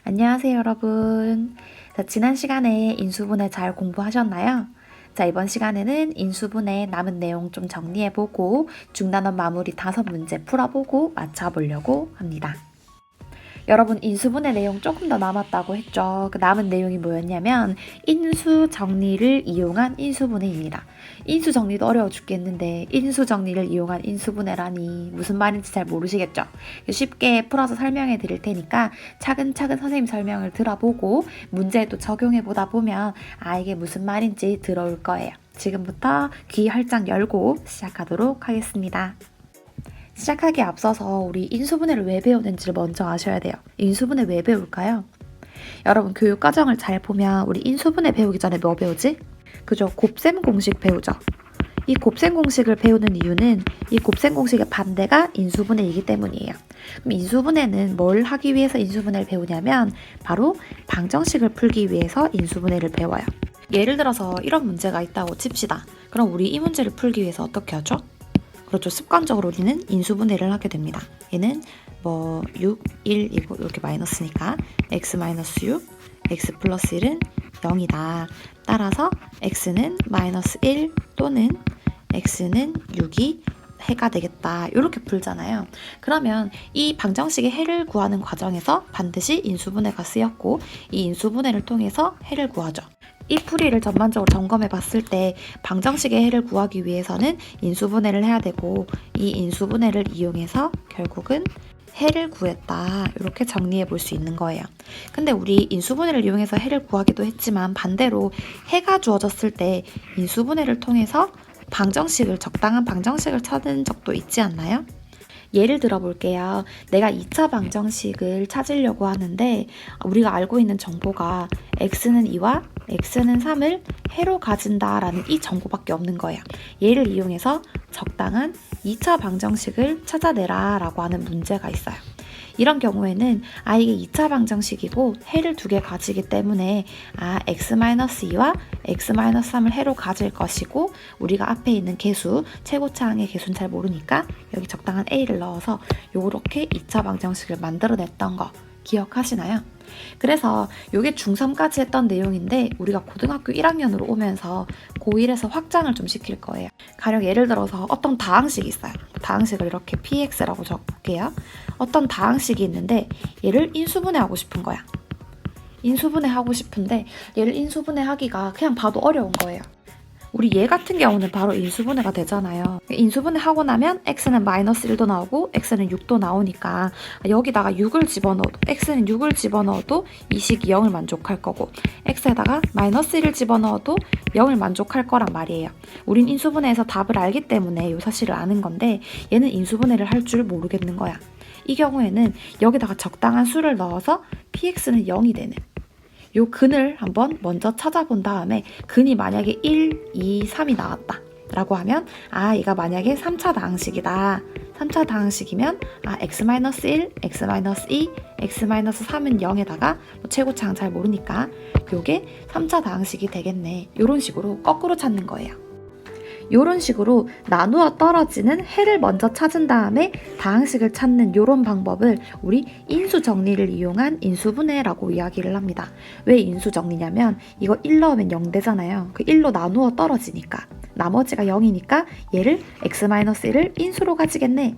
안녕하세요, 여러분. 자, 지난 시간에 인수분해 잘 공부하셨나요? 자, 이번 시간에는 인수분해 남은 내용 좀 정리해보고 중단원 마무리 5문제 풀어보고 맞춰보려고 합니다. 여러분, 인수분해 내용 조금 더 남았다고 했죠. 그 남은 내용이 뭐였냐면 인수 정리를 이용한 인수분해입니다. 인수 정리도 어려워 죽겠는데 인수 정리를 이용한 인수분해라니 무슨 말인지 잘 모르시겠죠? 쉽게 풀어서 설명해 드릴 테니까 차근차근 선생님 설명을 들어보고 문제도 적용해 보다 보면 이게 무슨 말인지 들어올 거예요. 지금부터 귀 활짝 열고 시작하도록 하겠습니다. 시작하기에 앞서서 우리 인수분해를 왜 배우는지를 먼저 아셔야 돼요. 인수분해 왜 배울까요? 여러분, 교육과정을 잘 보면 우리 인수분해 배우기 전에 뭐 배우지? 그죠? 곱셈 공식 배우죠. 이 곱셈 공식을 배우는 이유는 이 곱셈 공식의 반대가 인수분해이기 때문이에요. 그럼 인수분해는 뭘 하기 위해서 인수분해를 배우냐면 바로 방정식을 풀기 위해서 인수분해를 배워요. 예를 들어서 이런 문제가 있다고 칩시다. 그럼 우리 이 문제를 풀기 위해서 어떻게 하죠? 그렇죠. 습관적으로 우리는 인수분해를 하게 됩니다. 얘는 6, 1이고 이렇게 마이너스니까 x 마이너스 6, x 플러스 1은 0이다. 따라서 x는 마이너스 1 또는 x는 6이 해가 되겠다. 이렇게 풀잖아요. 그러면 이 방정식의 해를 구하는 과정에서 반드시 인수분해가 쓰였고 이 인수분해를 통해서 해를 구하죠. 이 풀이를 전반적으로 점검해 봤을 때 방정식의 해를 구하기 위해서는 인수분해를 해야 되고 이 인수분해를 이용해서 결국은 해를 구했다. 이렇게 정리해 볼 수 있는 거예요. 근데 우리 인수분해를 이용해서 해를 구하기도 했지만 반대로 해가 주어졌을 때 인수분해를 통해서 적당한 방정식을 찾은 적도 있지 않나요? 예를 들어 볼게요. 내가 2차 방정식을 찾으려고 하는데 우리가 알고 있는 정보가 x는 2와 x는 3을 해로 가진다라는 이 정보밖에 없는 거예요. 얘를 이용해서 적당한 2차 방정식을 찾아내라 라고 하는 문제가 있어요. 이런 경우에는 이게 2차 방정식이고 해를 2개 가지기 때문에 x-2와 x-3을 해로 가질 것이고 우리가 앞에 있는 개수, 최고차항의 개수는 잘 모르니까 여기 적당한 a를 넣어서 요렇게 2차 방정식을 만들어냈던 거 기억하시나요? 그래서 이게 중3까지 했던 내용인데 우리가 고등학교 1학년으로 오면서 고1에서 확장을 좀 시킬 거예요. 가령 예를 들어서 어떤 다항식이 있어요. 다항식을 이렇게 px라고 적을게요. 어떤 다항식이 있는데 얘를 인수분해하고 싶은 거야. 인수분해하고 싶은데 얘를 인수분해하기가 그냥 봐도 어려운 거예요. 우리 얘 같은 경우는 바로 인수분해가 되잖아요. 인수분해 하고 나면 x는 마이너스 1도 나오고 x는 6도 나오니까 여기다가 6을 집어넣어도 x는 6을 집어넣어도 이 식이 0을 만족할 거고 x에다가 마이너스 1을 집어넣어도 0을 만족할 거란 말이에요. 우린 인수분해에서 답을 알기 때문에 이 사실을 아는 건데 얘는 인수분해를 할 줄 모르겠는 거야. 이 경우에는 여기다가 적당한 수를 넣어서 px는 0이 되는 요 근을 한번 먼저 찾아본 다음에 근이 만약에 1, 2, 3이 나왔다 라고 하면 얘가 만약에 3차 다항식이다. 3차 다항식이면 x-1, x-2, x-3은 0에다가 최고차항 잘 모르니까 요게 3차 다항식이 되겠네. 요런 식으로 거꾸로 찾는 거예요. 이런 식으로 나누어 떨어지는 해를 먼저 찾은 다음에 다항식을 찾는 이런 방법을 우리 인수정리를 이용한 인수분해라고 이야기를 합니다. 왜 인수정리냐면 이거 1 넣으면 0 되잖아요. 그 1로 나누어 떨어지니까 나머지가 0이니까 얘를 x-1을 인수로 가지겠네.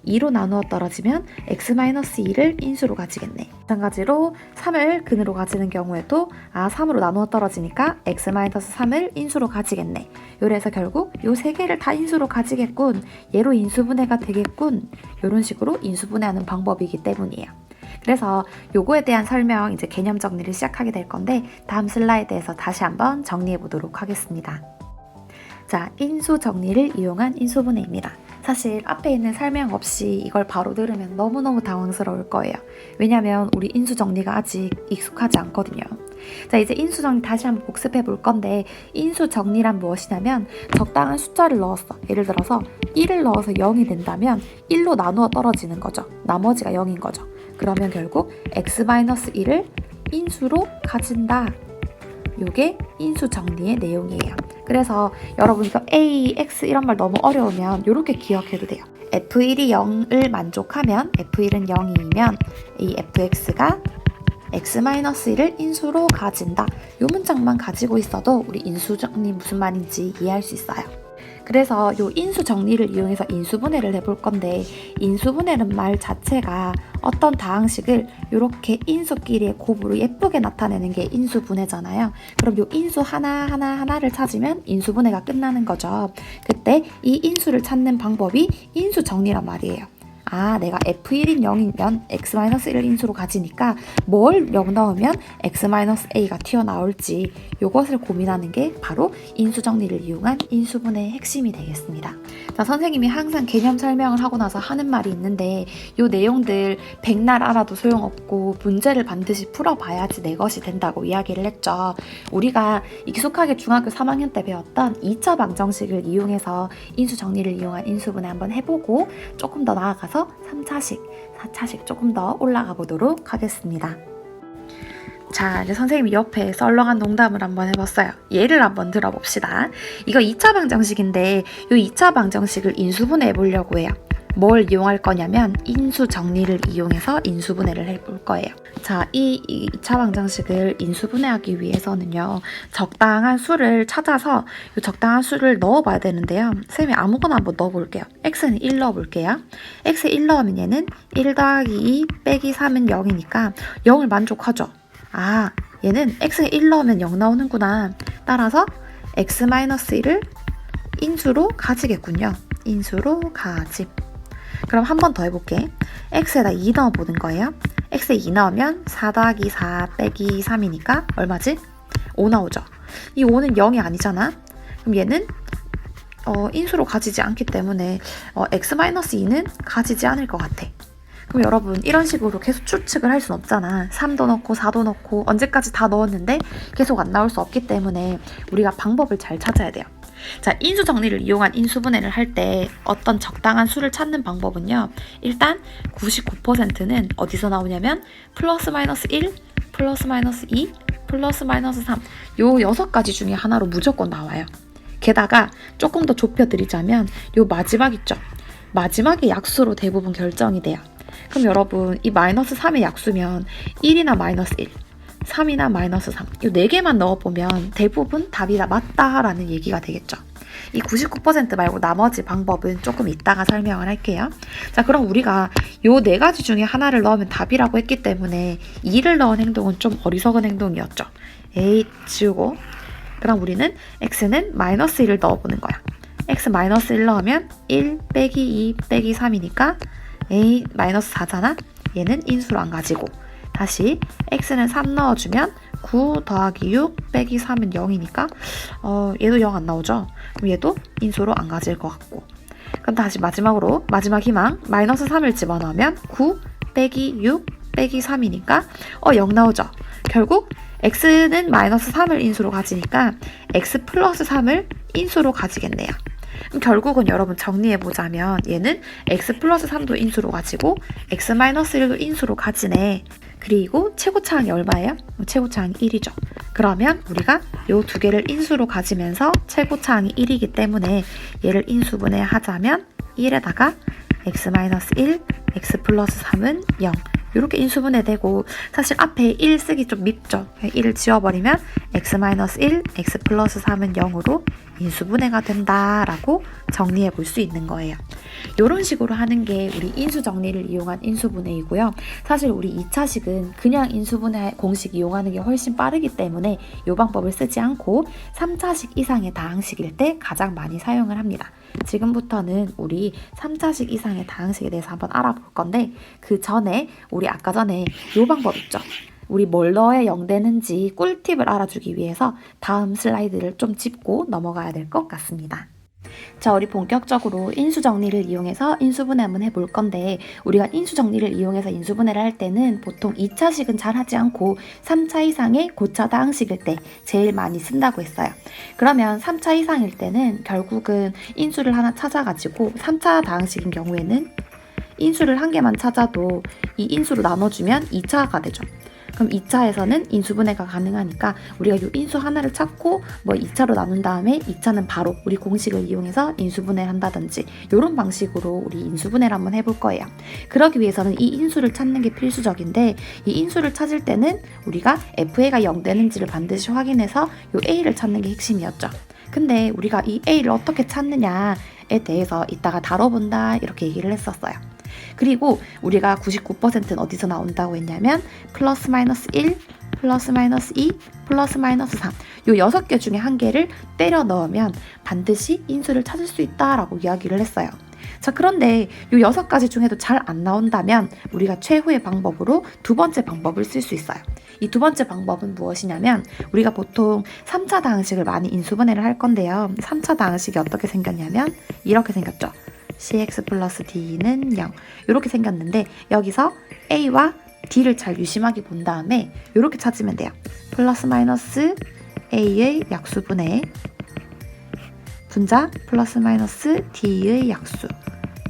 2로 나누어 떨어지면 x-2를 인수로 가지겠네. 마찬가지로 3을 근으로 가지는 경우에도 3으로 나누어 떨어지니까 x-3을 인수로 가지겠네. 요래서 결국 요 세 개를 다 인수로 가지겠군. 얘로 인수분해가 되겠군. 이런 식으로 인수분해하는 방법이기 때문이에요. 그래서 요거에 대한 설명, 이제 개념 정리를 시작하게 될 건데 다음 슬라이드에서 다시 한번 정리해 보도록 하겠습니다. 자, 인수 정리를 이용한 인수분해입니다. 사실 앞에 있는 설명 없이 이걸 바로 들으면 너무너무 당황스러울 거예요. 왜냐면 우리 인수 정리가 아직 익숙하지 않거든요. 자, 이제 인수 정리 다시 한번 복습해 볼 건데 인수 정리란 무엇이냐면 적당한 숫자를 넣었어. 예를 들어서 1을 넣어서 0이 된다면 1로 나누어 떨어지는 거죠. 나머지가 0인 거죠. 그러면 결국 x-1을 인수로 가진다. 요게 인수 정리의 내용이에요. 그래서 여러분 이거 A, X 이런 말 너무 어려우면 이렇게 기억해도 돼요. F1이 0을 만족하면 F1은 0이면 이 fx가 x-1을 인수로 가진다. 이 문장만 가지고 있어도 우리 인수 정리 무슨 말인지 이해할 수 있어요. 그래서 이 인수 정리를 이용해서 인수분해를 해볼 건데, 인수분해는 말 자체가 어떤 다항식을 이렇게 인수끼리의 곱으로 예쁘게 나타내는 게 인수분해잖아요. 그럼 이 인수 하나를 찾으면 인수분해가 끝나는 거죠. 그때 이 인수를 찾는 방법이 인수 정리란 말이에요. 내가 f1인 0이면 x-1을 인수로 가지니까 뭘 0 넣으면 x-a가 튀어나올지 이것을 고민하는 게 바로 인수정리를 이용한 인수분해의 핵심이 되겠습니다. 자, 선생님이 항상 개념 설명을 하고 나서 하는 말이 있는데, 이 내용들 백날 알아도 소용없고 문제를 반드시 풀어봐야지 내 것이 된다고 이야기를 했죠. 우리가 익숙하게 중학교 3학년 때 배웠던 2차 방정식을 이용해서 인수정리를 이용한 인수분해 한번 해보고, 조금 더 나아가서 3차식, 4차식 조금 더 올라가 보도록 하겠습니다. 자, 이제 선생님이 옆에 썰렁한 농담을 한번 해봤어요. 예를 한번 들어봅시다. 이거 2차 방정식인데 이 2차 방정식을 인수분해 해보려고 해요. 뭘 이용할 거냐면 인수 정리를 이용해서 인수분해를 해볼 거예요. 자, 이 2차 방정식을 인수분해하기 위해서는요, 적당한 수를 찾아서 이 적당한 수를 넣어봐야 되는데요. 선생님이 아무거나 한번 넣어볼게요. x는 1 넣어볼게요. x 1 넣으면 얘는 1 더하기 2 빼기 3은 0이니까 0을 만족하죠. 얘는 x에 1 넣으면 0 나오는구나. 따라서 x-1을 인수로 가지겠군요. 인수로 가짐. 그럼 한 번 더 해볼게. x에다 2 넣어보는 거예요. x에 2 넣으면 4 더하기 4 빼기 3이니까 얼마지? 5 나오죠. 이 5는 0이 아니잖아. 그럼 얘는 인수로 가지지 않기 때문에 x-2는 가지지 않을 것 같아. 그럼 여러분, 이런 식으로 계속 추측을 할 순 없잖아. 3도 넣고 4도 넣고 언제까지 다 넣었는데 계속 안 나올 수 없기 때문에 우리가 방법을 잘 찾아야 돼요. 자, 인수 정리를 이용한 인수분해를 할 때 어떤 적당한 수를 찾는 방법은요, 일단 99%는 어디서 나오냐면 플러스 마이너스 1, 플러스 마이너스 2, 플러스 마이너스 3, 요 6가지 중에 하나로 무조건 나와요. 게다가 조금 더 좁혀드리자면 요 마지막 있죠. 마지막에 약수로 대부분 결정이 돼요. 그럼 여러분, 이 마이너스 3의 약수면 1이나 마이너스 1, 3이나 마이너스 3, 이 4개만 넣어보면 대부분 답이 다 맞다라는 얘기가 되겠죠. 이 99% 말고 나머지 방법은 조금 이따가 설명을 할게요. 자, 그럼 우리가 이 4가지 중에 하나를 넣으면 답이라고 했기 때문에 2를 넣은 행동은 좀 어리석은 행동이었죠. 에이, 지우고. 그럼 우리는 x는 마이너스 1을 넣어보는 거야. x 마이너스 1 넣으면 1 빼기 2 빼기 3이니까 a 마이너스 4잖아. 얘는 인수로 안 가지고. 다시 x는 3 넣어주면 9 더하기 6 빼기 3은 0이니까 얘도 0 안 나오죠. 그럼 얘도 인수로 안 가질 것 같고. 그럼 다시 마지막으로 마지막 희망 마이너스 3을 집어넣으면 9 빼기 6 빼기 3이니까 0 나오죠. 결국 x는 마이너스 3을 인수로 가지니까 x 플러스 3을 인수로 가지겠네요. 그럼 결국은 여러분 정리해보자면 얘는 x 플러스 3도 인수로 가지고 x 마이너스 1도 인수로 가지네. 그리고 최고차항이 얼마예요? 최고차항이 1이죠. 그러면 우리가 이 2개를 인수로 가지면서 최고차항이 1이기 때문에 얘를 인수분해 하자면 1에다가 x-1, x 플러스 3은 0. 이렇게 인수분해되고, 사실 앞에 1 쓰기 좀 밉죠. 1을 지워버리면 x-1, x 플러스 3은 0으로 인수분해가 된다라고 정리해 볼 수 있는 거예요. 이런 식으로 하는 게 우리 인수정리를 이용한 인수분해이고요. 사실 우리 2차식은 그냥 인수분해 공식 이용하는 게 훨씬 빠르기 때문에 이 방법을 쓰지 않고 3차식 이상의 다항식일 때 가장 많이 사용을 합니다. 지금부터는 우리 3차식 이상의 다항식에 대해서 한번 알아볼 건데, 그 전에 우리 아까 전에 이 방법 있죠. 우리 뭘 넣어야 0 되는지 꿀팁을 알아주기 위해서 다음 슬라이드를 좀 짚고 넘어가야 될 것 같습니다. 자, 우리 본격적으로 인수정리를 이용해서 인수분해 한번 해볼 건데, 우리가 인수정리를 이용해서 인수분해를 할 때는 보통 2차식은 잘 하지 않고 3차 이상의 고차 다항식일 때 제일 많이 쓴다고 했어요. 그러면 3차 이상일 때는 결국은 인수를 하나 찾아가지고 3차 다항식인 경우에는 인수를 한 개만 찾아도 이 인수로 나눠주면 2차가 되죠. 그럼 2차에서는 인수분해가 가능하니까 우리가 이 인수 하나를 찾고 뭐 2차로 나눈 다음에 2차는 바로 우리 공식을 이용해서 인수분해를 한다든지 이런 방식으로 우리 인수분해를 한번 해볼 거예요. 그러기 위해서는 이 인수를 찾는 게 필수적인데 이 인수를 찾을 때는 우리가 FA가 0 되는지를 반드시 확인해서 이 A를 찾는 게 핵심이었죠. 근데 우리가 이 A를 어떻게 찾느냐에 대해서 이따가 다뤄본다 이렇게 얘기를 했었어요. 그리고 우리가 99%는 어디서 나온다고 했냐면 플러스 마이너스 1, 플러스 마이너스 2, 플러스 마이너스 3 요 6개 중에 한 개를 때려 넣으면 반드시 인수를 찾을 수 있다라고 이야기를 했어요. 자, 그런데 요 6가지 중에도 잘 안 나온다면 우리가 최후의 방법으로 두 번째 방법을 쓸 수 있어요. 이 두 번째 방법은 무엇이냐면 우리가 보통 3차 다항식을 많이 인수분해를 할 건데요. 3차 다항식이 어떻게 생겼냐면 이렇게 생겼죠. cx 플러스 d는 0 이렇게 생겼는데 여기서 a와 d를 잘 유심하게 본 다음에 이렇게 찾으면 돼요. 플러스 마이너스 a의 약수분의 분자 플러스 마이너스 d의 약수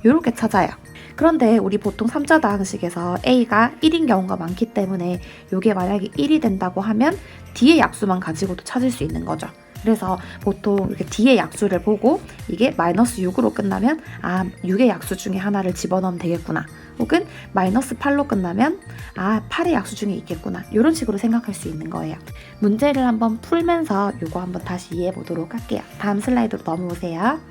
이렇게 찾아요. 그런데 우리 보통 3차 다항식에서 a가 1인 경우가 많기 때문에 이게 만약에 1이 된다고 하면 d의 약수만 가지고도 찾을 수 있는 거죠. 그래서 보통 이렇게 D의 약수를 보고 이게 마이너스 6으로 끝나면 6의 약수 중에 하나를 집어넣으면 되겠구나. 혹은 마이너스 8로 끝나면 8의 약수 중에 있겠구나. 이런 식으로 생각할 수 있는 거예요. 문제를 한번 풀면서 이거 한번 다시 이해해 보도록 할게요. 다음 슬라이드로 넘어오세요.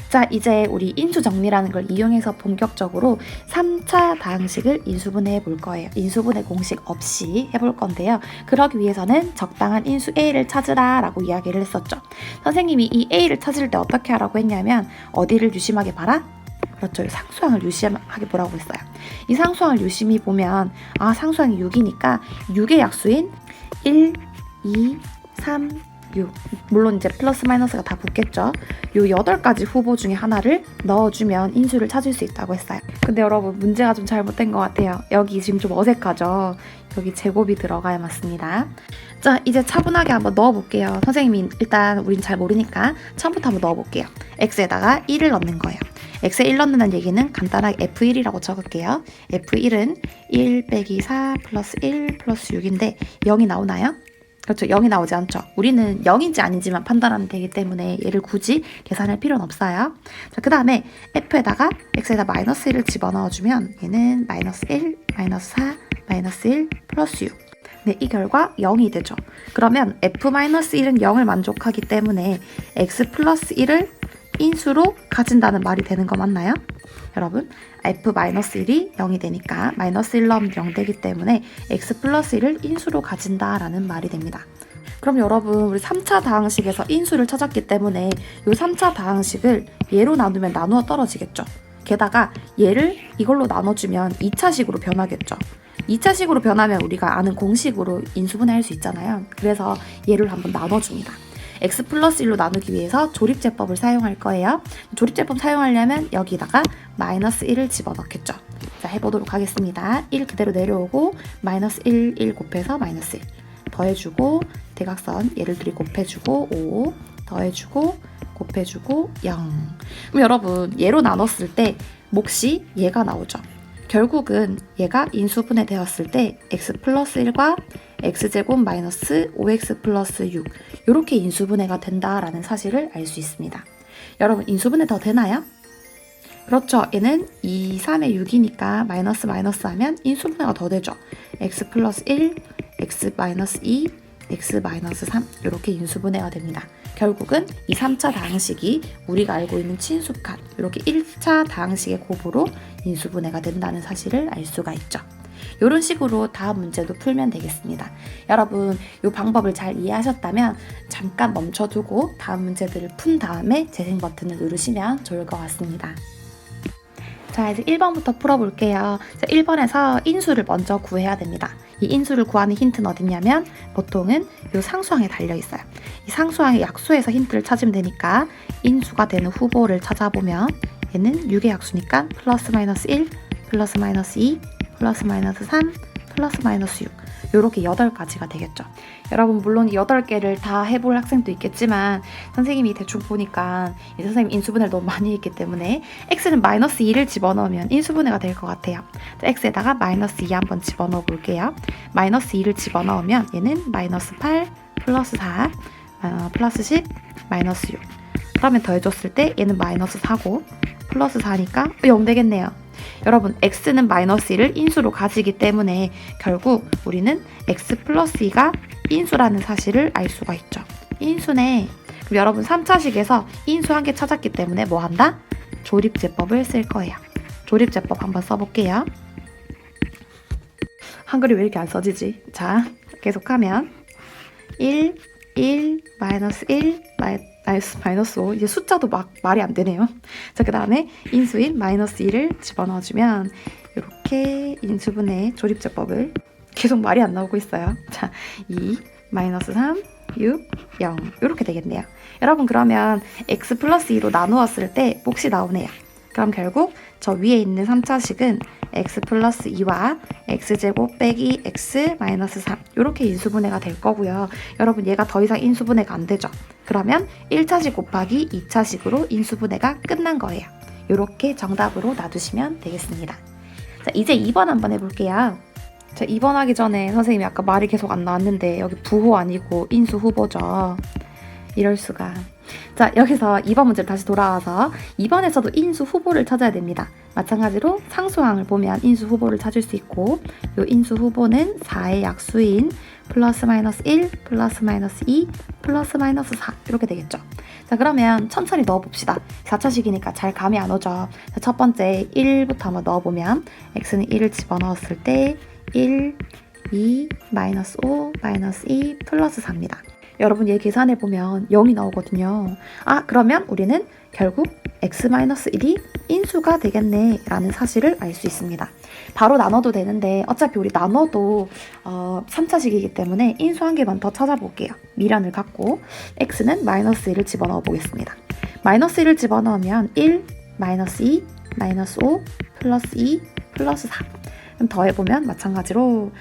자, 이제 우리 인수 정리라는 걸 이용해서 본격적으로 3차 다항식을 인수분해 볼 거예요. 인수분해 공식 없이 해볼 건데요. 그러기 위해서는 적당한 인수 A를 찾으라 라고 이야기를 했었죠. 선생님이 이 A를 찾을 때 어떻게 하라고 했냐면 어디를 유심하게 봐라? 그렇죠. 상수항을 유심하게 보라고 했어요. 이 상수항을 유심히 보면 상수항이 6이니까 6의 약수인 1, 2, 3, 6 물론 이제 플러스 마이너스가 다 붙겠죠. 요 8가지 후보 중에 하나를 넣어주면 인수를 찾을 수 있다고 했어요. 근데 여러분 문제가 좀 잘못된 것 같아요. 여기 지금 좀 어색하죠. 여기 제곱이 들어가야 맞습니다. 자, 이제 차분하게 한번 넣어볼게요. 선생님이 일단 우린 잘 모르니까 처음부터 한번 넣어볼게요. x에다가 1을 넣는 거예요. x에 1 넣는다는 얘기는 간단하게 f1이라고 적을게요. f1은 1 빼기 4 플러스 1 플러스 6인데 0이 나오나요? 그렇죠. 0이 나오지 않죠. 우리는 0인지 아닌지만 판단하면 되기 때문에 얘를 굳이 계산할 필요는 없어요. 자, 그 다음에 f에다가 x에다 마이너스 1을 집어넣어주면 얘는 마이너스 1, 마이너스 4, 마이너스 1, 플러스 6. 네, 이 결과 0이 되죠. 그러면 f-1은 0을 만족하기 때문에 x 플러스 1을 인수로 가진다는 말이 되는 거 맞나요? 여러분, f-1이 0이 되니까 마이너스 1 넣으면 0 되기 때문에 x 플러스 1을 인수로 가진다라는 말이 됩니다. 그럼 여러분, 우리 3차 다항식에서 인수를 찾았기 때문에 이 3차 다항식을 얘로 나누면 나누어 떨어지겠죠. 게다가 얘를 이걸로 나눠주면 2차식으로 변하겠죠. 2차식으로 변하면 우리가 아는 공식으로 인수분해할 수 있잖아요. 그래서 얘를 한번 나눠줍니다. x 플러스 1로 나누기 위해서 조립제법을 사용할 거예요. 조립제법 사용하려면 여기다가 마이너스 1을 집어넣겠죠. 자, 해보도록 하겠습니다. 1 그대로 내려오고 마이너스 1, 1 곱해서 마이너스 1 더해주고 대각선 얘를 둘이 곱해주고 5 더해주고 곱해주고 0. 그럼 여러분 얘로 나눴을 때 몫이 얘가 나오죠. 결국은 얘가 인수분해 되었을 때 x 플러스 1과 x제곱 마이너스 5x 플러스 6 이렇게 인수분해가 된다라는 사실을 알 수 있습니다. 여러분 인수분해 더 되나요? 그렇죠. 얘는 2, 3에 6이니까 마이너스 마이너스 하면 인수분해가 더 되죠. x 플러스 1, x 마이너스 2, x 마이너스 3 이렇게 인수분해가 됩니다. 결국은 이 3차 다항식이 우리가 알고 있는 친숙한 이렇게 1차 다항식의 곱으로 인수분해가 된다는 사실을 알 수가 있죠. 이런 식으로 다음 문제도 풀면 되겠습니다. 여러분 이 방법을 잘 이해하셨다면 잠깐 멈춰두고 다음 문제들을 푼 다음에 재생 버튼을 누르시면 좋을 것 같습니다. 자, 이제 1번부터 풀어볼게요. 자, 1번에서 인수를 먼저 구해야 됩니다. 이 인수를 구하는 힌트는 어딨냐면 보통은 이 상수항에 달려있어요. 이 상수항의 약수에서 힌트를 찾으면 되니까 인수가 되는 후보를 찾아보면 얘는 6의 약수니까 플러스 마이너스 1, 플러스 마이너스 2, 플러스 마이너스 3, 플러스 마이너스 6 이렇게 8가지가 되겠죠. 여러분 물론 8개를 다 해볼 학생도 있겠지만 선생님이 대충 보니까 선생님 인수분해를 너무 많이 했기 때문에 x는 마이너스 2를 집어넣으면 인수분해가 될 것 같아요. x에다가 마이너스 2 한번 집어넣어 볼게요. 마이너스 2를 집어넣으면 얘는 마이너스 8 플러스 4 플러스 10 마이너스 6 그러면 더해줬을 때 얘는 마이너스 4고 플러스 4니까 0 되겠네요. 여러분 x는 마이너스 1을 인수로 가지기 때문에 결국 우리는 x 플러스 2가 인수라는 사실을 알 수가 있죠. 인수네. 그럼 여러분 3차식에서 인수 한 개 찾았기 때문에 뭐 한다? 조립제법을 쓸 거예요. 조립제법 한번 써볼게요. 한글이 왜 이렇게 안 써지지? 자, 계속하면 1, 1, 마이너스 1, 마이너스 5 이제 숫자도 막 말이 안 되네요. 자, 그 다음에 인수인 마이너스 2를 집어넣어주면 이렇게 인수분해 조립제법을 계속 말이 안 나오고 있어요. 자, 2, 마이너스 3, 6, 0 이렇게 되겠네요. 여러분 그러면 x 플러스 2로 나누었을 때 몫이 나오네요. 그럼 결국 저 위에 있는 3차식은 x 플러스 2와 x제곱 빼기 x 마이너스 3 이렇게 인수분해가 될 거고요. 여러분 얘가 더 이상 인수분해가 안 되죠. 그러면 1차식 곱하기 2차식으로 인수분해가 끝난 거예요. 이렇게 정답으로 놔두시면 되겠습니다. 자, 이제 2번 한번 해볼게요. 자, 2번 하기 전에 선생님이 아까 말이 계속 안 나왔는데 여기 부호 아니고 인수 후보죠. 이럴 수가. 자, 여기서 2번 문제로 다시 돌아와서 2번에서도 인수 후보를 찾아야 됩니다. 마찬가지로 상수항을 보면 인수 후보를 찾을 수 있고 이 인수 후보는 4의 약수인 플러스 마이너스 1, 플러스 마이너스 2, 플러스 마이너스 4 이렇게 되겠죠. 자, 그러면 천천히 넣어봅시다. 4차식이니까 잘 감이 안 오죠. 자, 첫 번째 1부터 한번 넣어보면 x는 1을 집어넣었을 때 1, 2, 마이너스 5, 마이너스 2, 플러스 4입니다. 여러분 얘 계산해보면 0이 나오거든요. 아, 그러면 우리는 결국 x-1이 인수가 되겠네 라는 사실을 알 수 있습니다. 바로 나눠도 되는데 어차피 우리 나눠도 3차식이기 때문에 인수 한 개만 더 찾아볼게요. 미련을 갖고 x는 마이너스 1을 집어넣어 보겠습니다. 마이너스 1을 집어넣으면 1, 마이너스 2, 마이너스 5, 플러스 2, 플러스 4 그럼 더해보면 마찬가지로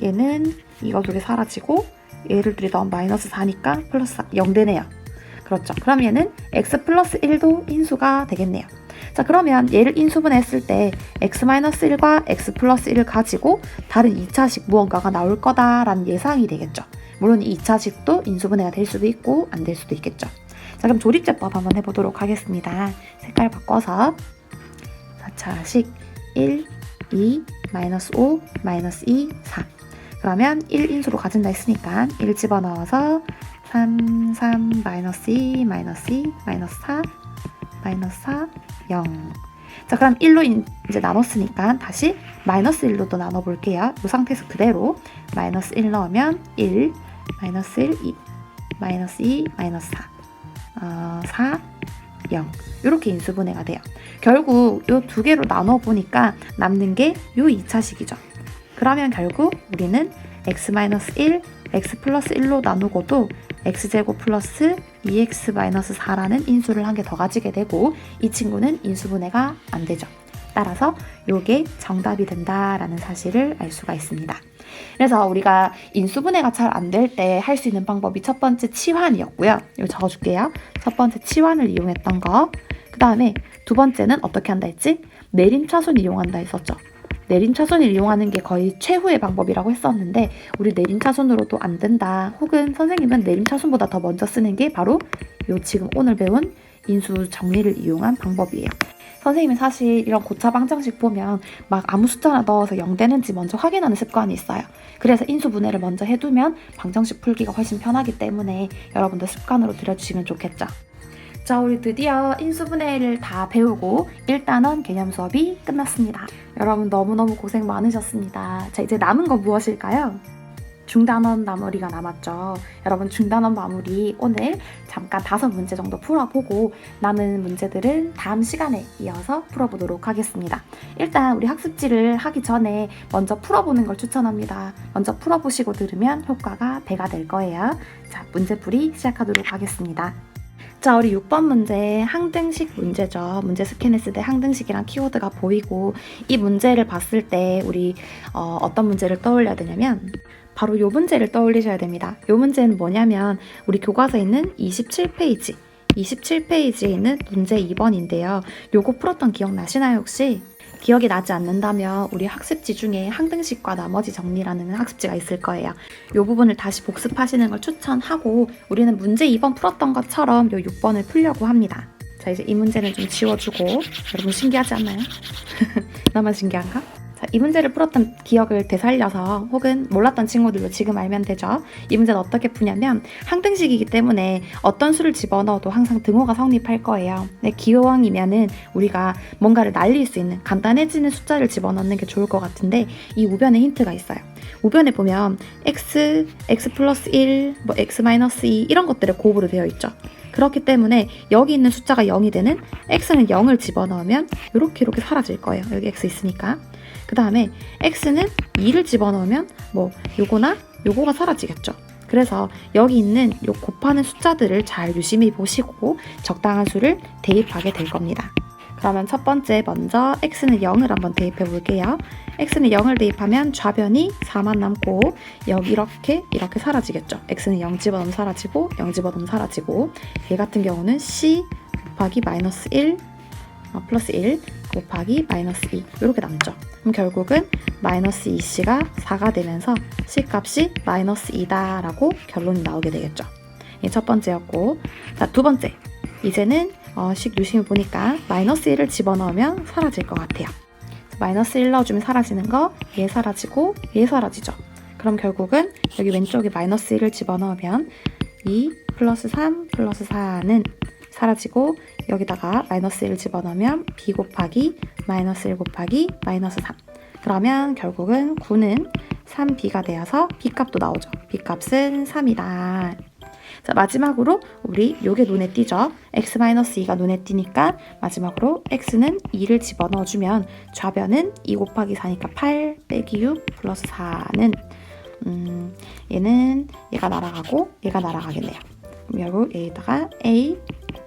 얘는 이거 두 개 사라지고 얘를 둘이 더하면 마이너스 4니까 플러스 4, 0 되네요. 그렇죠. 그럼 얘는 x 플러스 1도 인수가 되겠네요. 자, 그러면 얘를 인수분해했을 때 x-1과 x 플러스 1을 가지고 다른 2차식 무언가가 나올 거다라는 예상이 되겠죠. 물론 이 2차식도 인수분해가 될 수도 있고 안 될 수도 있겠죠. 자, 그럼 조립제법 한번 해보도록 하겠습니다. 색깔 바꿔서 4차식 1, 2, 마이너스 5, 마이너스 2, 4 그러면 1인수로 가진다 했으니까 1 집어넣어서 3, 3, 마이너스 2, 마이너스 2, 마이너스 4, 마이너스 4, 0. 자, 그럼 1로 이제 나눴으니까 다시 마이너스 1로 또 나눠볼게요. 이 상태에서 그대로 마이너스 1 넣으면 1, 마이너스 1, 2, 마이너스 2, 마이너스 4, 4, 0. 이렇게 인수분해가 돼요. 결국 이 두 개로 나눠보니까 남는 게 이 2차식이죠. 그러면 결국 우리는 x-1, x 플러스 1로 나누고도 x제곱 플러스 2x-4라는 인수를 한 개 더 가지게 되고 이 친구는 인수분해가 안 되죠. 따라서 이게 정답이 된다라는 사실을 알 수가 있습니다. 그래서 우리가 인수분해가 잘 안 될 때 할 수 있는 방법이 첫 번째 치환이었고요. 이거 적어줄게요. 첫 번째 치환을 이용했던 거. 그 다음에 두 번째는 어떻게 한다 했지? 내림차순 이용한다 했었죠. 내림차순을 이용하는 게 거의 최후의 방법이라고 했었는데 우리 내림차순으로도 안 된다. 혹은 선생님은 내림차순보다 더 먼저 쓰는 게 바로 요 지금 오늘 배운 인수 정리를 이용한 방법이에요. 선생님이 사실 이런 고차 방정식 보면 막 아무 숫자나 넣어서 0 되는지 먼저 확인하는 습관이 있어요. 그래서 인수분해를 먼저 해두면 방정식 풀기가 훨씬 편하기 때문에 여러분들 습관으로 들여주시면 좋겠죠. 자, 우리 드디어 인수분해를 다 배우고 1단원 개념 수업이 끝났습니다. 여러분 너무너무 고생 많으셨습니다. 자, 이제 남은 건 무엇일까요? 중단원 마무리가 남았죠. 여러분 중단원 마무리 오늘 잠깐 5문제 정도 풀어보고 남은 문제들은 다음 시간에 이어서 풀어보도록 하겠습니다. 일단 우리 학습지를 하기 전에 먼저 풀어보는 걸 추천합니다. 먼저 풀어보시고 들으면 효과가 배가 될 거예요. 자, 문제풀이 시작하도록 하겠습니다. 자, 우리 6번 문제 항등식 문제죠. 문제 스캔했을 때 항등식이랑 키워드가 보이고 이 문제를 봤을 때 우리 어떤 문제를 떠올려야 되냐면 바로 이 문제를 떠올리셔야 됩니다. 이 문제는 뭐냐면 우리 교과서에 있는 27페이지에 있는 문제 2번인데요. 요거 풀었던 기억 나시나요 혹시? 기억이 나지 않는다면 우리 학습지 중에 항등식과 나머지 정리라는 학습지가 있을 거예요. 이 부분을 다시 복습하시는 걸 추천하고 우리는 문제 2번 풀었던 것처럼 이 6번을 풀려고 합니다. 자, 이제 이 문제는 좀 지워주고 여러분 신기하지 않나요? 나만 신기한가? 자, 이 문제를 풀었던 기억을 되살려서 혹은 몰랐던 친구들도 지금 알면 되죠. 이 문제는 어떻게 푸냐면 항등식이기 때문에 어떤 수를 집어넣어도 항상 등호가 성립할 거예요. 근데 기호왕이면은 우리가 뭔가를 날릴 수 있는 간단해지는 숫자를 집어넣는 게 좋을 것 같은데 이 우변에 힌트가 있어요. 우변에 보면 x, x 플러스 1, 뭐 x 마이너스 2 이런 것들의 곱으로 되어 있죠. 그렇기 때문에 여기 있는 숫자가 0이 되는 x는 0을 집어넣으면 이렇게 사라질 거예요. 여기 x 있으니까. 그 다음에 x는 2를 집어넣으면 뭐 요거나 요거가 사라지겠죠. 그래서 여기 있는 요 곱하는 숫자들을 잘 유심히 보시고 적당한 수를 대입하게 될 겁니다. 그러면 첫 번째 먼저 x는 0을 한번 대입해 볼게요. x는 0을 대입하면 좌변이 4만 남고 여기 이렇게 사라지겠죠. x는 0 집어넣으면 사라지고 0 집어넣으면 사라지고 얘 같은 경우는 c 곱하기 마이너스 1 플러스 1 곱하기 마이너스 2 이렇게 남죠. 그럼 결국은 마이너스 2c가 4가 되면서 c 값이 마이너스 2다 라고 결론이 나오게 되겠죠. 이게 첫 번째였고, 자, 두 번째 이제는 식 유심히 보니까 마이너스 1을 집어넣으면 사라질 것 같아요. 마이너스 1 넣어주면 사라지는 거 얘 사라지고 얘 사라지죠. 그럼 결국은 여기 왼쪽에 마이너스 1을 집어넣으면 2 플러스 3 플러스 4는 사라지고 여기다가 마이너스 1을 집어넣으면 b 곱하기 마이너스 1 곱하기 마이너스 3 그러면 결국은 9는 3b가 되어서 b값도 나오죠. b값은 3이다. 자, 마지막으로 우리 요게 눈에 띄죠. x-2가 눈에 띄니까 마지막으로 x는 2를 집어넣어주면 좌변은 2 곱하기 4니까 8 빼기 6 플러스 4는 얘가 날아가고 얘가 날아가겠네요. 그럼 결국 여기다가 a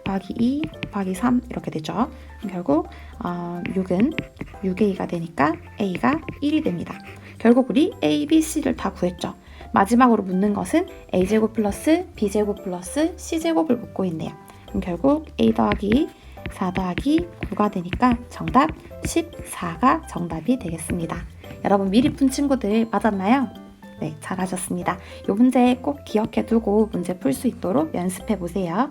곱하기 2 곱하기 3 이렇게 되죠. 결국 6은 6의 2가 되니까 a가 1이 됩니다. 결국 우리 a, b, c를 다 구했죠. 마지막으로 묻는 것은 a제곱 플러스 b제곱 플러스 c제곱을 묻고 있네요. 그럼 결국 a 더하기 4 더하기 9가 되니까 정답 14가 정답이 되겠습니다. 여러분 미리 푼 친구들 맞았나요? 네, 잘하셨습니다. 이 문제 꼭 기억해두고 문제 풀 수 있도록 연습해보세요.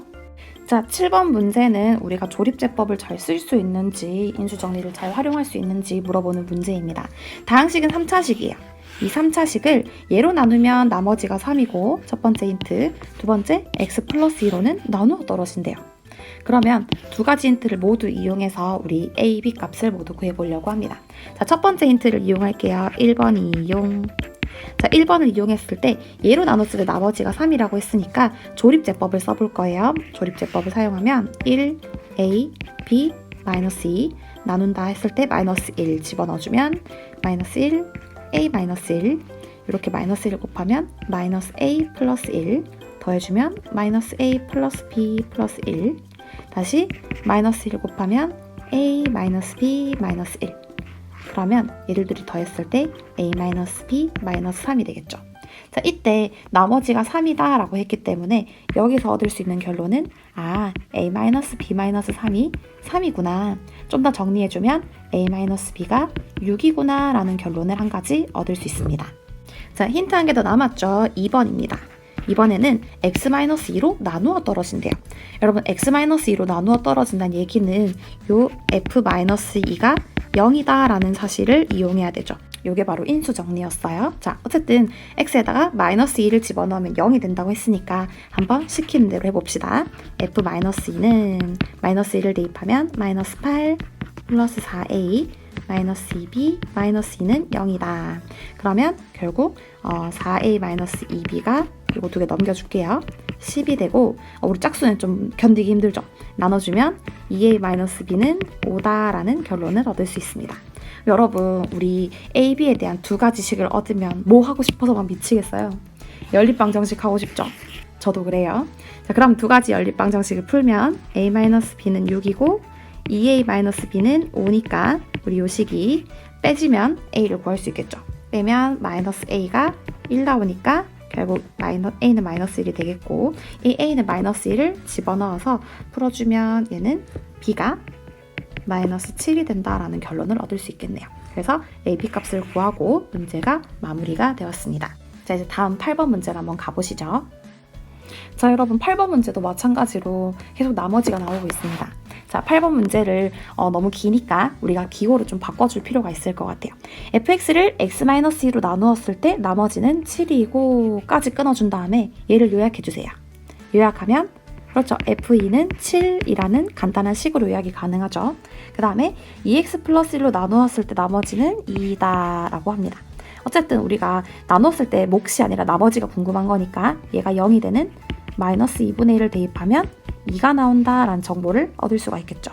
자, 7번 문제는 우리가 조립제법을 잘 쓸 수 있는지 인수정리를 잘 활용할 수 있는지 물어보는 문제입니다. 다항식은 3차식이에요. 이 3차식을 예로 나누면 나머지가 3이고 첫 번째 힌트, 두 번째 x 플러스 2로는 나누어 떨어진대요. 그러면 두 가지 힌트를 모두 이용해서 우리 a, b 값을 모두 구해보려고 합니다. 자, 첫 번째 힌트를 이용할게요. 1번 이용. 자, 1번을 이용했을 때 예로 나눴을 때 나머지가 3이라고 했으니까 조립제법을 써볼 거예요. 조립제법을 사용하면 1, a, b, 마이너스 2 나눈다 했을 때 마이너스 1 집어넣어주면 마이너스 1, a 마이너스 1 이렇게 마이너스 1 곱하면 마이너스 a 플러스 1 더해주면 마이너스 a 플러스 b 플러스 1 다시 마이너스 1 곱하면 a 마이너스 b 마이너스 1 그러면 얘들이 더했을 때 a-b-3이 되겠죠. 자, 이때 나머지가 3이다 라고 했기 때문에 여기서 얻을 수 있는 결론은 a-b-3이 3이구나. 좀 더 정리해주면 a-b가 6이구나 라는 결론을 한 가지 얻을 수 있습니다. 자, 힌트 한 개 더 남았죠. 2번입니다. 이번에는 x-2로 나누어 떨어진대요. 여러분 x-2로 나누어 떨어진다는 얘기는 요 f-2가 0이다 라는 사실을 이용해야 되죠. 요게 바로 인수정리였어요. 자, 어쨌든 x에다가 마이너스 2를 집어넣으면 0이 된다고 했으니까 한번 시키는 대로 해봅시다. f-2는 마이너스 1을 대입하면 마이너스 8 플러스 4a 마이너스 2b 마이너스 2는 0이다. 그러면 결국 4a 마이너스 2b가 이거 두 개 넘겨줄게요. 10이 되고 우리 짝수는 좀 견디기 힘들죠. 나눠주면 2a-b는 5다라는 결론을 얻을 수 있습니다. 여러분 우리 a, b에 대한 두 가지 식을 얻으면 뭐 하고 싶어서 막 미치겠어요? 연립방정식 하고 싶죠? 저도 그래요. 자, 그럼 두 가지 연립방정식을 풀면 a-b는 6이고 2a-b는 5니까 우리 요 식이 빼지면 a를 구할 수 있겠죠. 빼면 마이너스 a가 1 나오니까 결국 a는 마이너스 1이 되겠고, 이 a는 마이너스 1을 집어넣어서 풀어주면 얘는 b가 마이너스 7이 된다라는 결론을 얻을 수 있겠네요. 그래서 a, b 값을 구하고 문제가 마무리가 되었습니다. 자, 이제 다음 8번 문제로 한번 가보시죠. 자, 여러분 8번 문제도 마찬가지로 계속 나머지가 나오고 있습니다. 자, 8번 문제를 너무 기니까 우리가 기호를 좀 바꿔줄 필요가 있을 것 같아요. fx를 x-2로 나누었을 때 나머지는 7이고 까지 끊어준 다음에 얘를 요약해주세요. 요약하면 그렇죠. f2는 7이라는 간단한 식으로 요약이 가능하죠. 그 다음에 2x 플러스 1로 나누었을 때 나머지는 2다 라고 합니다. 어쨌든 우리가 나눴을 때 몫이 아니라 나머지가 궁금한 거니까 얘가 0이 되는 마이너스 2분의 1을 대입하면 2가 나온다라는 정보를 얻을 수가 있겠죠.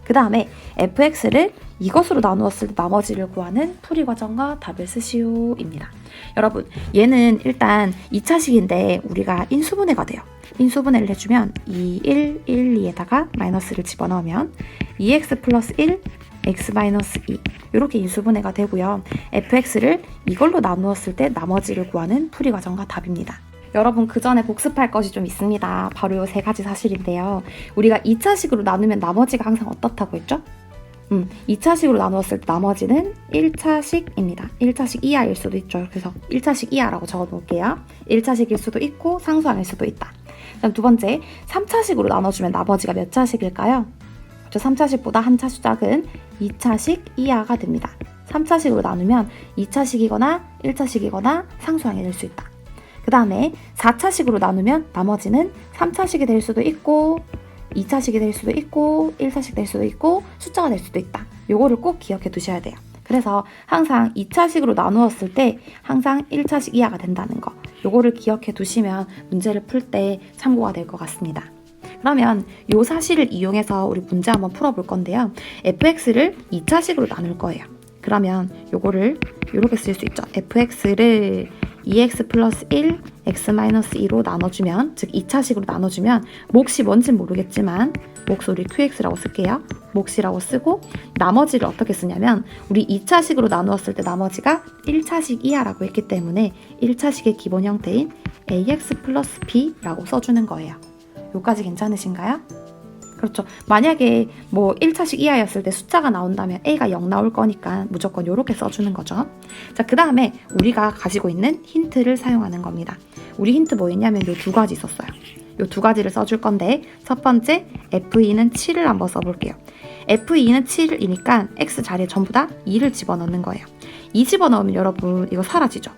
그 다음에 fx를 이것으로 나누었을 때 나머지를 구하는 풀이 과정과 답을 쓰시오입니다. 여러분, 얘는 일단 2차식인데 우리가 인수분해가 돼요. 인수분해를 해주면 2, 1, 1, 2에다가 마이너스를 집어넣으면 2x 플러스 1, x 마이너스 2 이렇게 인수분해가 되고요. fx를 이걸로 나누었을 때 나머지를 구하는 풀이 과정과 답입니다. 여러분, 그 전에 복습할 것이 좀 있습니다. 바로 요 세 가지 사실인데요. 우리가 2차식으로 나누면 나머지가 항상 어떻다고 했죠? 2차식으로 나누었을 때 나머지는 1차식입니다. 1차식 이하일 수도 있죠. 그래서 1차식 이하라고 적어 놓을게요. 1차식일 수도 있고 상수항일 수도 있다. 그다음 두 번째, 3차식으로 나눠주면 나머지가 몇 차식일까요? 3차식보다 한 차수 작은 2차식 이하가 됩니다. 3차식으로 나누면 2차식이거나 1차식이거나 상수항이 될 수 있다. 그 다음에 4차식으로 나누면 나머지는 3차식이 될 수도 있고 2차식이 될 수도 있고 1차식 될 수도 있고 숫자가 될 수도 있다. 요거를 꼭 기억해 두셔야 돼요. 그래서 항상 2차식으로 나누었을 때 항상 1차식 이하가 된다는 거, 요거를 기억해 두시면 문제를 풀 때 참고가 될 것 같습니다. 그러면 요 사실을 이용해서 우리 문제 한번 풀어볼 건데요. fx를 2차식으로 나눌 거예요. 그러면 요거를 이렇게 쓸 수 있죠. fx를 2x 플러스 1, x 마이너스 2로 나눠주면, 즉 2차식으로 나눠주면 몫이 뭔진 모르겠지만 몫 우리 qx라고 쓸게요. 몫이라고 쓰고 나머지를 어떻게 쓰냐면 우리 2차식으로 나누었을 때 나머지가 1차식 이하라고 했기 때문에 1차식의 기본 형태인 ax 플러스 b라고 써주는 거예요. 요까지 괜찮으신가요? 그렇죠. 만약에 뭐 1차식 이하였을 때 숫자가 나온다면 a가 0 나올 거니까 무조건 이렇게 써주는 거죠. 자, 그 다음에 우리가 가지고 있는 힌트를 사용하는 겁니다. 우리 힌트 뭐였냐면 요 두 가지 있었어요. 요 두 가지를 써줄 건데, 첫 번째 f2는 7을 한번 써볼게요. f2는 7이니까 x 자리에 전부 다 2를 집어넣는 거예요. 2 집어넣으면 여러분 이거 사라지죠.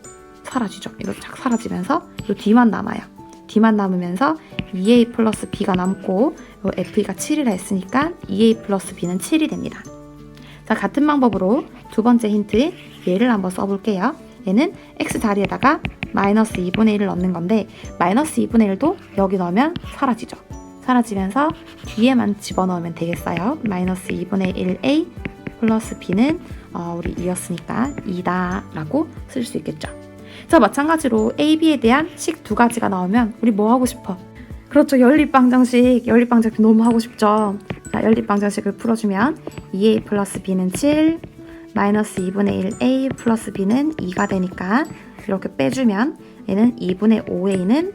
이거 착 사라지면서 요 뒤만 남아요. D만 남으면서 2a 플러스 b가 남고 f가 7이라 했으니까 2a 플러스 b는 7이 됩니다. 자, 같은 방법으로 두 번째 힌트 얘를 한번 써볼게요. 얘는 x 자리에다가 마이너스 2분의 1을 넣는 건데 마이너스 2분의 1도 여기 넣으면 사라지죠. 사라지면서 뒤에만 집어넣으면 되겠어요. 마이너스 2분의 1a 플러스 b는 우리 2였으니까 2다 라고 쓸 수 있겠죠. 자, 마찬가지로 a, b에 대한 식 두 가지가 나오면 우리 뭐 하고 싶어? 그렇죠. 연립방정식 너무 하고 싶죠. 자, 연립방정식을 풀어주면 2a 플러스 b는 7, 마이너스 2분의 1a 플러스 b는 2가 되니까 이렇게 빼주면 얘는 2분의 5a는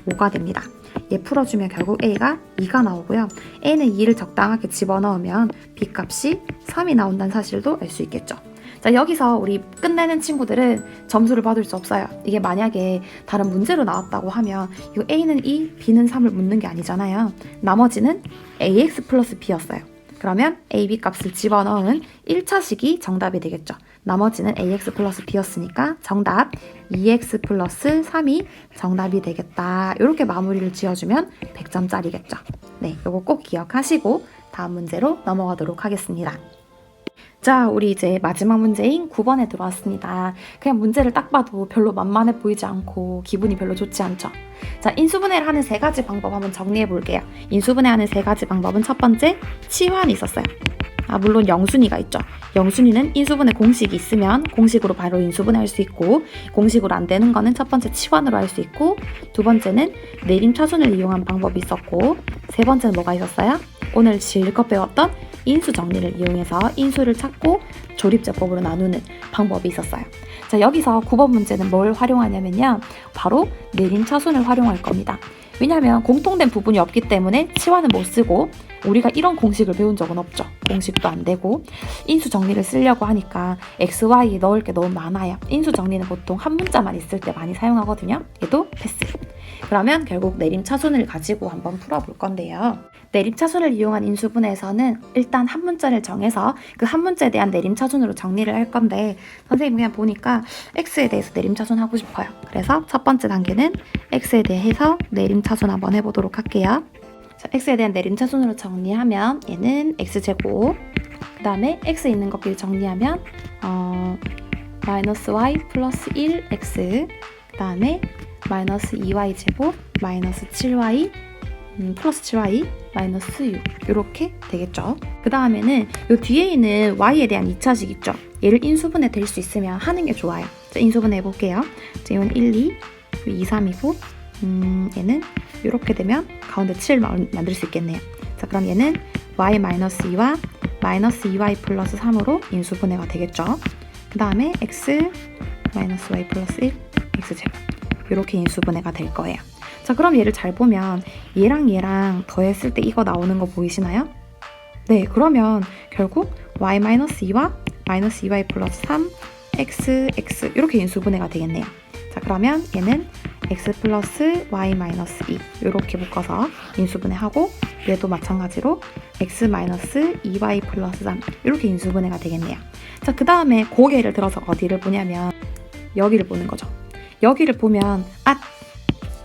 5가 됩니다. 얘 풀어주면 결국 a가 2가 나오고요. a는 2를 적당하게 집어넣으면 b 값이 3이 나온다는 사실도 알 수 있겠죠. 자, 여기서 우리 끝내는 친구들은 점수를 받을 수 없어요. 이게 만약에 다른 문제로 나왔다고 하면 이 a는 2, b는 3을 묻는 게 아니잖아요. 나머지는 ax 플러스 b였어요. 그러면 a, b 값을 집어넣은 1차식이 정답이 되겠죠. 나머지는 ax 플러스 b였으니까 정답 2x 플러스 3이 정답이 되겠다. 이렇게 마무리를 지어주면 100점짜리겠죠. 네, 이거 꼭 기억하시고 다음 문제로 넘어가도록 하겠습니다. 자, 우리 이제 마지막 문제인 9번에 들어왔습니다. 그냥 문제를 딱 봐도 별로 만만해 보이지 않고 기분이 별로 좋지 않죠. 자, 인수분해를 하는 세 가지 방법 한번 정리해 볼게요. 인수분해하는 세 가지 방법은 첫 번째, 치환이 있었어요. 물론 영순위가 있죠. 영순위는 인수분해 공식이 있으면 공식으로 바로 인수분해할 수 있고, 공식으로 안 되는 거는 첫 번째 치환으로 할 수 있고, 두 번째는 내림차순을 이용한 방법이 있었고, 세 번째는 뭐가 있었어요? 오늘 실컷 배웠던 인수 정리를 이용해서 인수를 찾고 조립제법으로 나누는 방법이 있었어요. 자, 여기서 9번 문제는 뭘 활용하냐면요, 바로 내림차순을 활용할 겁니다. 왜냐하면 공통된 부분이 없기 때문에 치환은 못 쓰고, 우리가 이런 공식을 배운 적은 없죠. 공식도 안 되고, 인수 정리를 쓰려고 하니까 x, y에 넣을 게 너무 많아요. 인수 정리는 보통 한 문자만 있을 때 많이 사용하거든요. 얘도 패스. 그러면 결국 내림차순을 가지고 한번 풀어볼 건데요. 내림차순을 이용한 인수분해에서는 일단 한 문자를 정해서 그 한 문자에 대한 내림차순으로 정리를 할 건데, 선생님 그냥 보니까 x에 대해서 내림차순 하고 싶어요. 그래서 첫 번째 단계는 x에 대해서 내림차순 한번 해보도록 할게요. 자, x에 대한 내림차순으로 정리하면 얘는 x제곱, 그 다음에 x 있는 것끼리 정리하면 마이너스 y 플러스 1x, 그 다음에 마이너스 2y 제곱 마이너스 7y 플러스 7y 마이너스 6 이렇게 되겠죠. 그 다음에는 요 뒤에 있는 y에 대한 2차식 있죠. 얘를 인수분해 될 수 있으면 하는 게 좋아요. 자, 인수분해 해볼게요. 자, 이건 1, 2, 2, 3이고 얘는 이렇게 되면 가운데 7 만들 수 있겠네요. 자, 그럼 얘는 y-2와 마이너스 2y 플러스 3으로 인수분해가 되겠죠. 그 다음에 x 마이너스 y 플러스 1 x제곱 이렇게 인수분해가 될 거예요. 자, 그럼 얘를 잘 보면 얘랑 얘랑 더했을 때 이거 나오는 거 보이시나요? 네, 그러면 결국 y-2와 마이너스 2y 플러스 3 x 이렇게 인수분해가 되겠네요. 자, 그러면 얘는 x 플러스 y 마이너스 2 이렇게 묶어서 인수분해하고, 얘도 마찬가지로 x 마이너스 2y 플러스 3 이렇게 인수분해가 되겠네요. 자, 그 다음에 고개를 들어서 어디를 보냐면 여기를 보는 거죠. 여기를 보면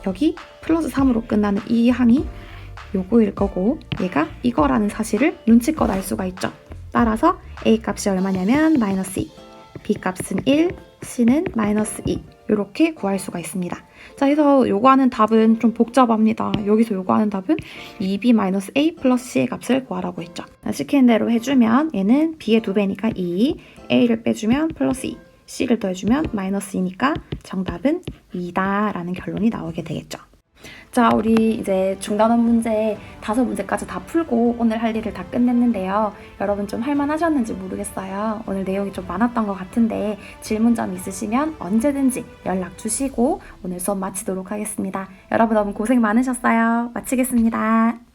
여기 플러스 3으로 끝나는 이 항이 요거일 거고, 얘가 이거라는 사실을 눈치껏 알 수가 있죠. 따라서 a 값이 얼마냐면 마이너스 2, b 값은 1, c는 마이너스 2 이렇게 구할 수가 있습니다. 자, 그래서 요거 하는 답은 좀 복잡합니다. 여기서 요거 하는 답은 2b-a 플러스 c의 값을 구하라고 했죠. 시키는 대로 해주면 얘는 b의 2배니까 2, a를 빼주면 플러스 2, c를 더해주면 마이너스 2니까 정답은 2다 라는 결론이 나오게 되겠죠. 자, 우리 이제 중단원 문제 5문제까지 다 풀고 오늘 할 일을 다 끝냈는데요. 여러분 좀 할만하셨는지 모르겠어요. 오늘 내용이 좀 많았던 것 같은데 질문점 있으시면 언제든지 연락 주시고 오늘 수업 마치도록 하겠습니다. 여러분 너무 고생 많으셨어요. 마치겠습니다.